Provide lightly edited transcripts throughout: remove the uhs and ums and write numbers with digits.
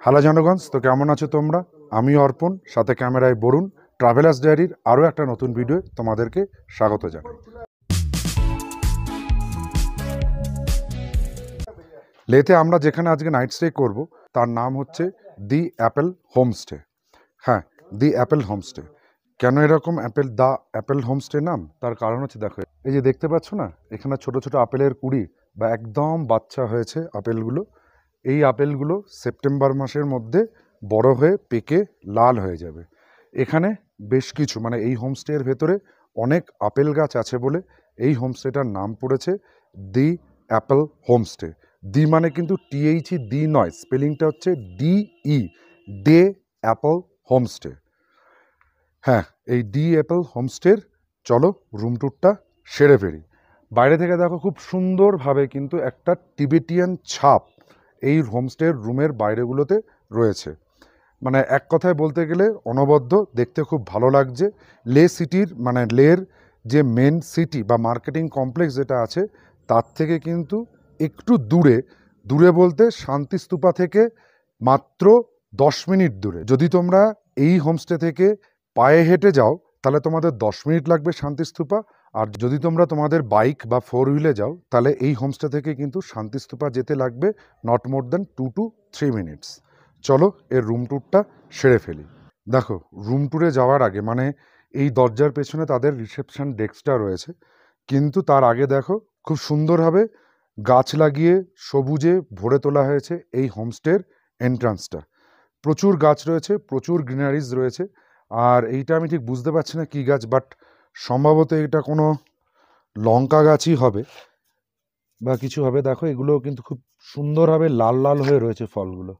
Hello জনগণ, তো কেমন আছো তোমরা? আমি অর্পণ, সাথে ক্যামেরায় বরুণ। ট্রাভেলার্স ডায়েরির আরও একটা নতুন ভিডিও তোমাদেরকে স্বাগত জানাই। লেতে আমরা যেখানে আজকে নাইট স্টে করবো তার নাম হচ্ছে দি অ্যাপেল হোমস্টে। হ্যাঁ, দি অ্যাপেল হোমস্টে। কেন এরকম দ্য অ্যাপেল হোমস্টে নাম? তার কারণ হচ্ছে, দেখো এই যে দেখতে পাচ্ছ না, এখানে ছোট ছোট আপেলের কুড়ি বা একদম বাচ্চা হয়েছে আপেলগুলো। এই আপেলগুলো সেপ্টেম্বর মাসের মধ্যে বড় হয়ে পেকে লাল হয়ে যাবে। এখানে বেশ কিছু এই হোমস্টের ভেতরে অনেক আপেল গাছ আছে বলে এই হোমস্টেটার নাম পড়েছে দি অ্যাপেল হোমস্টে। দি মানে কিন্তু টিএইচই দি নয়, স্পেলিংটা হচ্ছে ডিই, ডে অ্যাপেল হোমস্টে। হ্যাঁ, এই ডি অ্যাপেল হোমস্টের চলো রুম ট্যুরটা সেরে ফেরি। বাইরে থেকে দেখো খুব সুন্দরভাবে কিন্তু একটা টিবেটিয়ান ছাপ এই হোমস্টের রুমের বাইরেগুলোতে রয়েছে। এক কথায় বলতে গেলে অনবদ্য, দেখতে খুব ভালো লাগছে। লে সিটির লের যে মেন সিটি বা মার্কেটিং কমপ্লেক্স যেটা আছে তার থেকে কিন্তু একটু দূরে, দূরে বলতে শান্তিস্তূপা থেকে মাত্র 10 মিনিট দূরে। যদি তোমরা এই হোমস্টে থেকে পায়ে হেঁটে যাও তাহলে তোমাদের 10 মিনিট লাগবে শান্তিস্তূপা। আর যদি তোমরা তোমাদের বাইক বা 4 হুইলে যাও তাহলে এই হোমস্টে থেকে কিন্তু শান্তিস্তূপা যেতে লাগবে not more than 2 to 3 minutes. চলো এর রুম ট্যুরটা সেরে ফেলি। দেখো, রুম ট্যুরে যাওয়ার আগে এই দরজার পেছনে তাদের রিসেপশন ডেস্কটা রয়েছে, কিন্তু তার আগে দেখো খুব সুন্দরভাবে গাছ লাগিয়ে সবুজে ভরে তোলা হয়েছে এই হোমস্টের এন্ট্রান্সটা। প্রচুর গাছ রয়েছে, প্রচুর গ্রিনারিজ রয়েছে। আর এইটা আমি ঠিক বুঝতে পারছি না কী গাছ, বাট সম্ভবত এটা কোনো লঙ্কা গাছই হবে বা কিছু হবে। দেখো এগুলো কিন্তু খুব সুন্দরভাবে লাল লাল হয়ে রয়েছে ফলগুলো।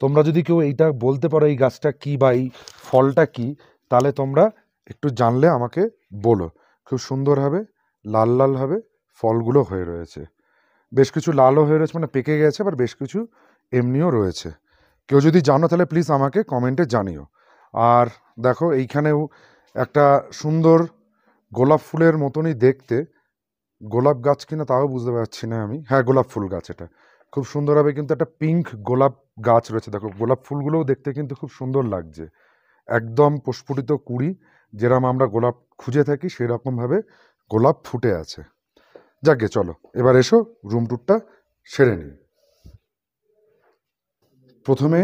তোমরা যদি কেউ এইটা বলতে পারো এই গাছটা কী বা এই ফলটা কী, তাহলে তোমরা একটু জানলে আমাকে বলো। খুব সুন্দরভাবে লাল লালভাবে ফলগুলো হয়ে রয়েছে। বেশ কিছু লালও হয়ে রয়েছে, পেকে গেছে, আবার বেশ কিছু এমনিও রয়েছে। কেউ যদি জানো তাহলে প্লিজ আমাকে কমেন্টে জানিও। আর দেখো এইখানেও একটা সুন্দর গোলাপ ফুলের মতনই দেখতে, গোলাপ গাছ কিনা তাও বুঝতে পারছি না আমি। হ্যাঁ, গোলাপ ফুল গাছ। এটা খুব সুন্দরভাবে কিন্তু একটা পিঙ্ক গোলাপ গাছ রয়েছে। দেখো গোলাপ ফুলগুলোও দেখতে কিন্তু খুব সুন্দর লাগছে, একদম প্রস্ফুটিত কুড়ি। যেরকম আমরা গোলাপ খুঁজে থাকি সেরকমভাবে গোলাপ ফুটে আছে। যাকে চলো এবার এসো রুম ট্যুরটা সেরে নিই। প্রথমে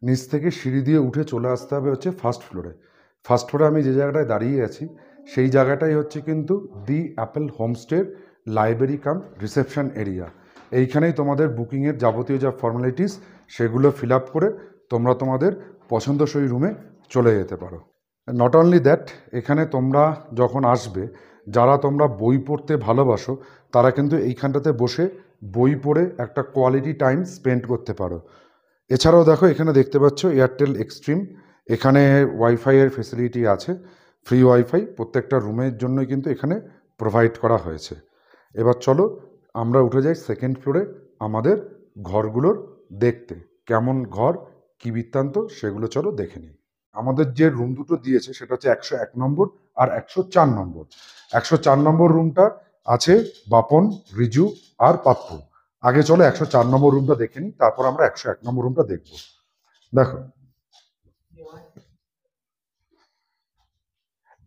নিচ থেকে সিঁড়ি দিয়ে উঠে চলে আসতে হবে হচ্ছে ফার্স্ট ফ্লোরে। ফার্স্ট ফ্লোরে আমি যে জায়গাটায় দাঁড়িয়ে আছি সেই জায়গাটাই হচ্ছে কিন্তু দি অ্যাপেল হোমস্টের লাইব্রেরি কাম রিসেপশন এরিয়া। এইখানেই তোমাদের বুকিংয়ের যাবতীয় যা ফর্মালিটিস সেগুলো ফিল আপ করে তোমরা তোমাদের পছন্দসই রুমে চলে যেতে পারো। নট অনলি দ্যাট, এখানে তোমরা যখন আসবে, যারা তোমরা বই পড়তে ভালোবাসো তারা কিন্তু এইখানটাতে বসে বই পড়ে একটা কোয়ালিটি টাইম স্পেন্ড করতে পারো। এছাড়াও দেখো এখানে দেখতে পাচ্ছ এয়ারটেল এক্সট্রিম, এখানে ওয়াইফাইয়ের ফেসিলিটি আছে। ফ্রি ওয়াইফাই প্রত্যেকটা রুমের জন্যই কিন্তু এখানে প্রোভাইড করা হয়েছে। এবার চলো আমরা উঠে যাই সেকেন্ড ফ্লোরে আমাদের ঘরগুলোর দেখতে। কেমন ঘর, কী বৃত্তান্ত, সেগুলো চলো দেখে নিই। আমাদের যে রুম দুটো দিয়েছে সেটা হচ্ছে 101 নম্বর আর 104 নম্বর। 104 নম্বর রুমটা আছে বাপন, রিজু আর পাপ্পু। আগে চলো 104 নম্বর রুমটা দেখে নিই, তারপর আমরা 101 নম্বর রুমটা দেখবো। দেখো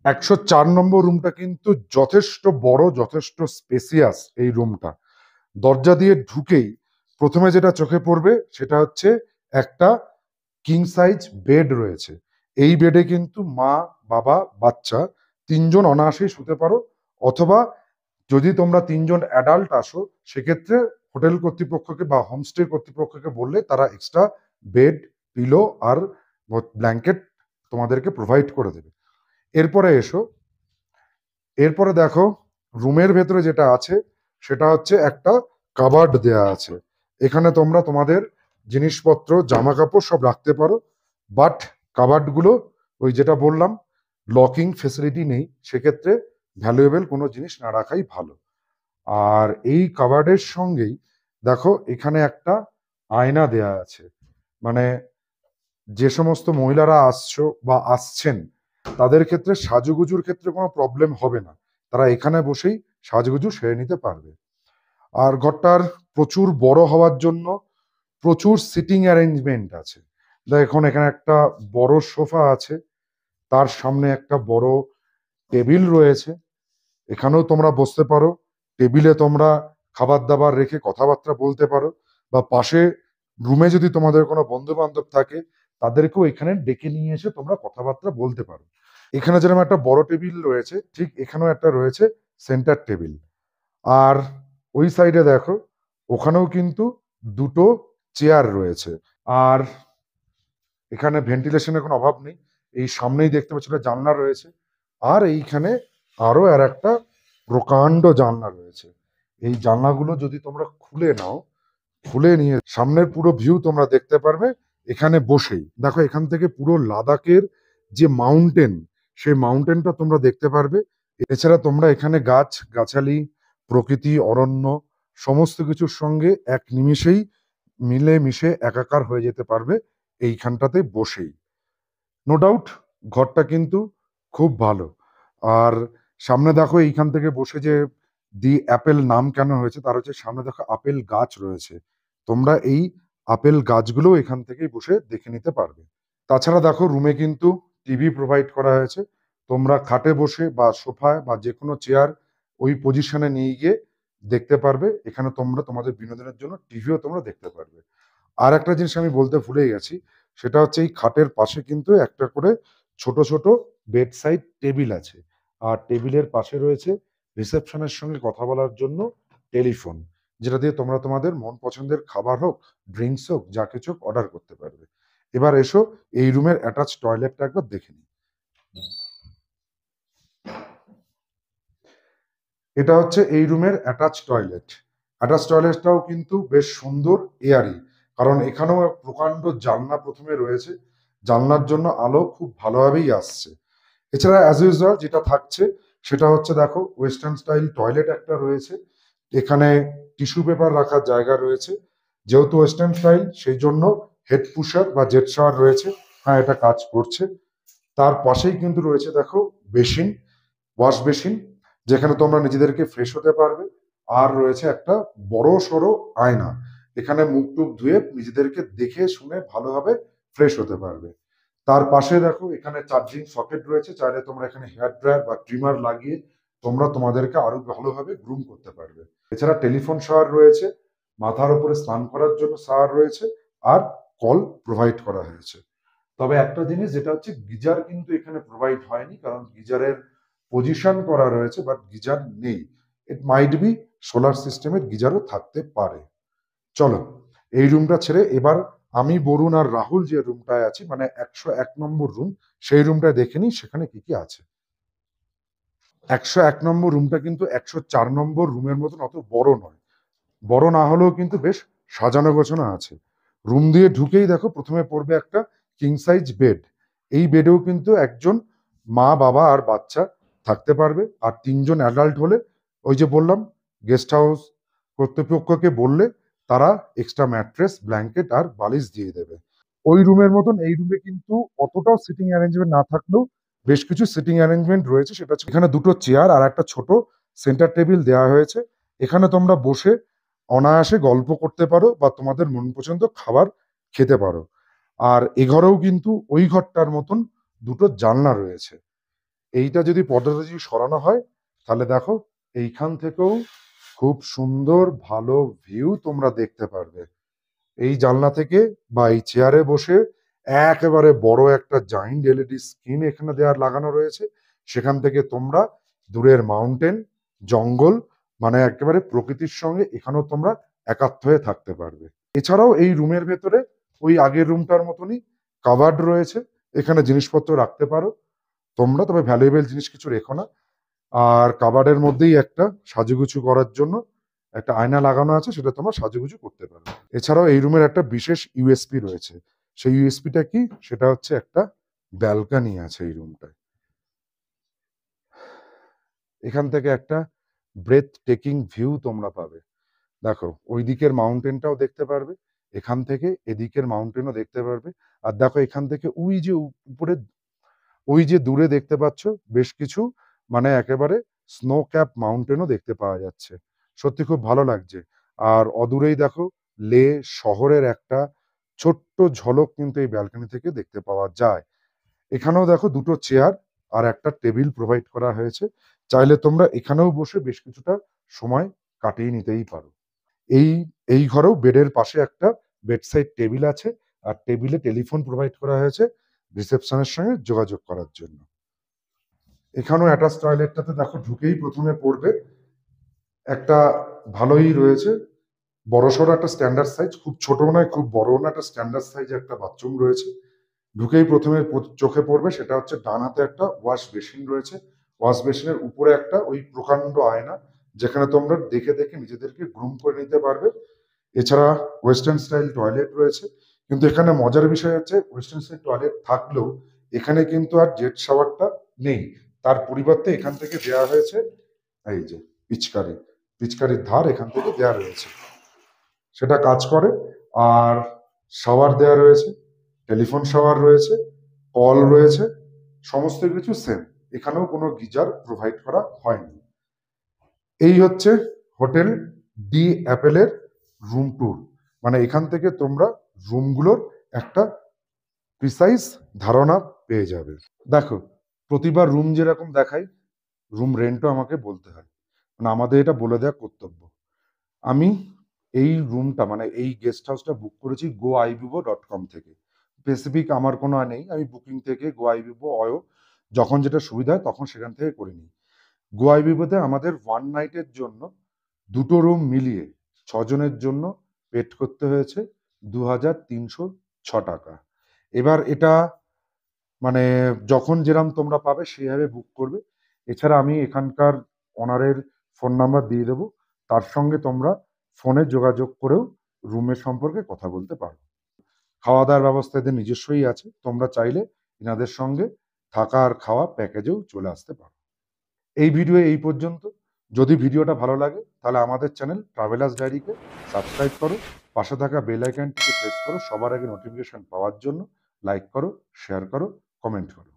104 নম্বর রুমটা কিন্তু যথেষ্ট বড়, যথেষ্ট স্পেসিয়াস এই রুমটা। দরজা দিয়ে ঢুকেই প্রথমে যেটা চোখে পড়বে সেটা হচ্ছে একটা কিং সাইজ বেড রয়েছে। এই বেডে কিন্তু মা, বাবা, বাচ্চা তিনজন অনায়াসেই শুতে পারো। অথবা যদি তোমরা তিনজন অ্যাডাল্ট আসো সেক্ষেত্রে হোটেল কর্তৃপক্ষকে বা হোমস্টে কর্তৃপক্ষকে বললে তারা এক্সট্রা বেড, পিলো আর ব্ল্যাঙ্কেট তোমাদেরকে প্রোভাইড করে দেবে। এরপরে দেখো রুমের ভেতরে যেটা আছে সেটা হচ্ছে একটা কাবার্ড দেয়া আছে। এখানে তোমরা তোমাদের জিনিসপত্র, জামা কাপড় সব রাখতে পারো। বাট কাবার্ডগুলো ওই যেটা বললাম লকিং ফেসিলিটি নেই, সেক্ষেত্রে ভ্যালুয়েবল কোনো জিনিস না রাখাই ভালো। আর এই কাবার্ডের সঙ্গেই দেখো এখানে একটা আয়না দেয়া আছে। যে সমস্ত মহিলারা আসছো বা আসছেন তাদের ক্ষেত্রে সাজুগুজুর ক্ষেত্রে কোনো প্রবলেম হবে না, তারা এখানে বসেই সাজুগুজু সেরে নিতে পারবে। আর ঘরটার প্রচুর বড় হওয়ার জন্য প্রচুর সিটিং অ্যারেঞ্জমেন্ট আছে। দেখুন এখানে একটা বড় সোফা আছে, তার সামনে একটা বড় টেবিল রয়েছে, এখানেও তোমরা বসতে পারো। টেবিলে তোমরা খাবার দাবার রেখে কথাবার্তা বলতে পারো, বা পাশে রুমে যদি তোমাদের কোনো বন্ধু বান্ধব থাকে তাদেরকেও এখানে ডেকে নিয়ে এসে তোমরা কথাবার্তা বলতে পারো। এখানে যেরকম একটা বড় টেবিল রয়েছে, ঠিক এখানেও একটা রয়েছে সেন্টার টেবিল। আর ওই সাইডে দেখো, ওখানেও কিন্তু দুটো চেয়ার রয়েছে। আর এখানে ভেন্টিলেশনের কোনো অভাব নেই। এই সামনেই দেখতে পাচ্ছ একটা জানলা রয়েছে, আর এইখানে আরো আর একটা প্রকাণ্ড জানলা রয়েছে। এই জানলাগুলো যদি তোমরা খুলে নাও, খুলে নিয়ে সামনের পুরো ভিউ তোমরা দেখতে পারবে এখানে বসেই। দেখো এখান থেকে পুরো লাদাখের যে মাউন্টেন, সেই মাউন্টেনটা তোমরা দেখতে পারবে। এছাড়া তোমরা এখানে গাছ গাছালি, প্রকৃতি, অরণ্য সমস্ত কিছুর সঙ্গে এক নিমিষেই মিলে মিশে একাকার হয়ে যেতে পারবে এইখানটাতে বসেই। নো ডাউট ঘরটা কিন্তু খুব ভালো। আর সামনে দেখো এইখান থেকে বসে যে দি অ্যাপেল নাম কেন হয়েছে, তার হচ্ছে সামনে দেখো আপেল গাছ রয়েছে। তোমরা এই আপেল গাছগুলো এখান থেকেই বসে দেখে নিতে পারবে। তাছাড়া দেখো রুমে কিন্তু টিভি প্রোভাইড করা হয়েছে। তোমরা খাটে বসে বা সোফায় বা যে কোনো চেয়ার ওই পজিশনে নিয়ে গিয়ে দেখতে পারবে। এখানে তোমরা তোমাদের বিনোদনের জন্য টিভিও তোমরা দেখতে পারবে। আর একটা জিনিস আমি বলতে ভুলে গেছি, সেটা হচ্ছে এই খাটের পাশে কিন্তু একটা করে ছোট ছোট বেড সাইড টেবিল আছে। আর টেবিলের পাশে রয়েছে রিসেপশনের সঙ্গে কথা বলার জন্য টেলিফোন, যেটা দিয়ে তোমরা তোমাদের মন পছন্দের খাবার হোক, ড্রিঙ্কস হোক, যা কিছু অর্ডার করতে পারবে। এবার এসো এই রুমের অ্যাটাচ টয়লেটটা একবার দেখে নিই। এটা হচ্ছে এই রুমের অ্যাটাচ টয়লেট। অ্যাটাচ টয়লেটটাও কিন্তু বেশ সুন্দর, এয়ারি, কারণ এখানেও প্রকাণ্ড জানলা প্রথমে রয়েছে। জানলার জন্য আলো খুব ভালোভাবেই আসছে। এছাড়া অ্যাজ ইউজুয়াল যেটা থাকছে সেটা হচ্ছে দেখো ওয়েস্টার্ন স্টাইল টয়লেট একটা রয়েছে। এখানে টিস্যু পেপার রাখার জায়গা রয়েছে। যেহেতু ওয়েস্টার্ন স্টাইল সেই জন্য হেড পুশার বা জেট শাওয়ার রয়েছে। হ্যাঁ, এটা কাজ করছে। তার পাশেই কিন্তু রয়েছে দেখো বেসিন, ওয়াশ বেসিন, যেখানে তোমরা নিজেদেরকে ফ্রেশ হতে পারবে। আর রয়েছে একটা বড় সড়ো আয়না, এখানে মুখ টুক ধুয়ে নিজেদেরকে দেখে শুনে ভালোভাবে ফ্রেশ হতে পারবে। তার পাশে দেখো এখানে চার্জিং সকেট রয়েছে, চাইলে তোমরা এখানে হেয়ার ড্রায়ার বা ট্রিমার লাগিয়ে তোমরা তোমাদেরকে আরো ভালোভাবে গ্রুম করতে পারবে। এছাড়া টেলিফোন শাওয়ার রয়েছে, মাথার উপরে স্নান করার জন্য শাওয়ার রয়েছে, আর কল প্রোভাইড করা হয়েছে। তবে একটা জিনিস যেটা হচ্ছে গিজার কিন্তু এখানে প্রোভাইড হয়নি, কারণ গিজারের পজিশন করা রয়েছে বাট গিজার নেই। ইট মাইট বি সোলার সিস্টেমের গিজারও থাকতে পারে। চলো এই রুমটা ছেড়ে এবার আমি, বরুণ আর রাহুল যে রুমটায় আছি, মানে 101 নম্বর রুম, সেই রুমটায় দেখে নিই সেখানে কি কি আছে। 101 নম্বর রুমটা কিন্তু 104 নম্বর রুমের মতন অত বড় নয়। বড় না হলেও কিন্তু বেশ সাজানো গোছানো আছে। রুম দিয়ে ঢুকেই দেখো প্রথমে পড়বে একটা কিং সাইজ বেড। এই বেডেও কিন্তু একজন মা, বাবা আর বাচ্চা থাকতে পারবে। আর 3জন অ্যাডাল্ট হলে ওই যে বললাম গেস্ট হাউস কর্তৃপক্ষকে বললে তারা এক্সট্রা ম্যাট্রেস, ব্ল্যাঙ্কেট আর বালিশ দিয়ে দেবে। ওই রুমের মতন এই রুমে কিন্তু অতটাও সিটিং অ্যারেঞ্জমেন্ট না থাকলেও বেশ কিছু সিটিং অ্যারেঞ্জমেন্ট রয়েছে। সেটা হচ্ছে এখানে দুটো চেয়ার আর একটা ছোট সেন্টার টেবিল দেওয়া হয়েছে। এখানে তোমরা বসে অনায়াসে গল্প করতে পারো বা তোমাদের মন পছন্দ খাবার খেতে পারো। আর এ ঘরেও কিন্তু ওই ঘরটার মতন দুটো জানলা রয়েছে। এইটা যদি পর্দাটা যদি সরানো হয়, তাহলে দেখো এইখান থেকেও খুব সুন্দর ভালো ভিউ তোমরা দেখতে পারবে। এই জানলা থেকে বা এই চেয়ারে বসে একেবারে বড় একটা জাইন্ট এলইডি স্ক্রিন এখানে দেওয়ার লাগানো রয়েছে। সেখান থেকে তোমরা দূরের মাউন্টেন, জঙ্গল, মানে একেবারে প্রকৃতির সঙ্গে এখানেও তোমরা একাত্ম হয়ে থাকতে পারবে। এছাড়াও এই রুমের ভেতরে ওই আগের রুমটার মতনই কাভার্ড রয়েছে, এখানে জিনিসপত্র রাখতে পারো তোমরা, তবে ভ্যালুয়েবল জিনিস কিছু রেখো না। আর কাভার্ডের মধ্যেই একটা সাজুগুজু করার জন্য একটা আয়না লাগানো আছে, সেটা তোমরা সাজুগুজু করতে পারো। এছাড়াও এই রুমের একটা বিশেষ ইউএসপি রয়েছে। সেই ইউএসপিটা কি, সেটা হচ্ছে একটা ব্যালকনি আছে এই রুমটায়। এখান থেকে একটা ব্রেথ টেকিং ভিউ তোমরা পাবে। দেখো ওই দিকের মাউন্টেনটাও দেখতে পারবে, এখান থেকে এদিকের মাউন্টেনও দেখতে পারবে। আর দেখো এখান থেকে ওই যে উপরে, ওই যে দূরে দেখতে পাচ্ছ বেশ কিছু, মানে একেবারে স্নো ক্যাপ মাউন্টেনও দেখতে পাওয়া যাচ্ছে। সত্যি খুব ভালো লাগছে। আর অদূরেই দেখো লে শহরের একটা ছোট্ট ঝলক কিন্তু এই ব্যালকনি থেকে দেখতে পাওয়া যায়। এখানেও দেখো দুটো চেয়ার আর একটা টেবিল প্রোভাইড করা হয়েছে। চাইলে তোমরা এখানেও বসে বেশ কিছুটা সময় কাটিয়ে নিতেই পারো। এই এই ঘরেও বেডের পাশে একটা বেডসাইড টেবিল আছে আর টেবিলে টেলিফোন প্রোভাইড করা হয়েছে রিসেপশনের সঙ্গে যোগাযোগ করার জন্য। এখানেও অ্যাটাচ টয়লেটটাতে দেখো ঢুকেই প্রথমে পড়বে একটা ভালোই রয়েছে বড়সড় একটা স্ট্যান্ডার্ড সাইজ, খুব ছোট নয় খুব বড় না, একটা স্ট্যান্ডার্ড সাইজ একটা বাথরুম রয়েছে। ঢুকেই প্রথমে চোখে পড়বে সেটা হচ্ছে ডান হাতে একটা ওয়াশ বেসিন রয়েছে। ওয়াশ বেসিনের উপরে একটা ওই প্রকাণ্ড আয়না, যেখানে তোমরা দেখে দেখে নিজেদেরকে গ্রুম করে নিতে পারবে। এছাড়া ওয়েস্টার্ন স্টাইল টয়লেট রয়েছে, কিন্তু এখানে মজার বিষয় হচ্ছে ওয়েস্টার্ন স্টাইল টয়লেট থাকলেও এখানে কিন্তু আর জেট শাওয়ারটা নেই। তার পরিবর্তে এখান থেকে দেওয়া হয়েছে এই যে পিচকারি, পিচকারির ধার এখান থেকে দেওয়া রয়েছে, সেটা কাজ করে। আর শাওয়ার দেওয়া রয়েছে, টেলিফোন শাওয়ার রয়েছে, কল রয়েছে, সমস্ত কিছু সেম। এখানেও কোনো গিজার প্রোভাইড করা হয়নি। এই হচ্ছে হোটেল ডি অ্যাপেলের রুম ট্যুর, মানে এখান থেকে তোমরা রুমগুলোর একটা প্রিসাইজ ধারণা পেয়ে যাবে। দেখো, প্রতিবার রুম যেরকম দেখাই, রুম রেন্টও আমাকে বলতে হয়, মানে আমাদের এটা বলে দেওয়া কর্তব্য। আমি এই রুমটা মানে এই গেস্ট হাউসটা বুক করেছি goibibo.com থেকে। স্পেসিফিক আমার কোনো নেই, আমি বুকিং থেকে গোআইবিবো অয়ো যখন যেটা সুবিধা হয় তখন সেখান থেকে করে নিই। গোআইবিবোতে আমাদের ওয়ান নাইটের জন্য দুটো রুম মিলিয়ে 6 জনের জন্য পেড করতে হয়েছে 2306 টাকা। এবার এটা মানে যখন যেরাম তোমরা পাবে সেইভাবে বুক করবে। এছাড়া আমি এখানকার ওনারের ফোন নাম্বার দিয়ে দেবো, তার সঙ্গে তোমরা ফোনে যোগাযোগ করেও রুমের সম্পর্কে কথা বলতে পারো। খাওয়া দাওয়ার ব্যবস্থা এদের নিজস্বই আছে, তোমরা চাইলে এনাদের সঙ্গে থাকা আর খাওয়া প্যাকেজেও চলে আসতে পারো। এই ভিডিও এই পর্যন্ত। যদি ভিডিওটা ভালো লাগে তাহলে আমাদের চ্যানেল ট্রাভেলার্স ডায়েরিকে সাবস্ক্রাইব করো, পাশে থাকা বেল আইকনটিকে প্রেস করো সবার আগে নোটিফিকেশন পাওয়ার জন্য। লাইক করো, শেয়ার করো, কমেন্ট করো।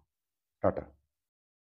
টাটা।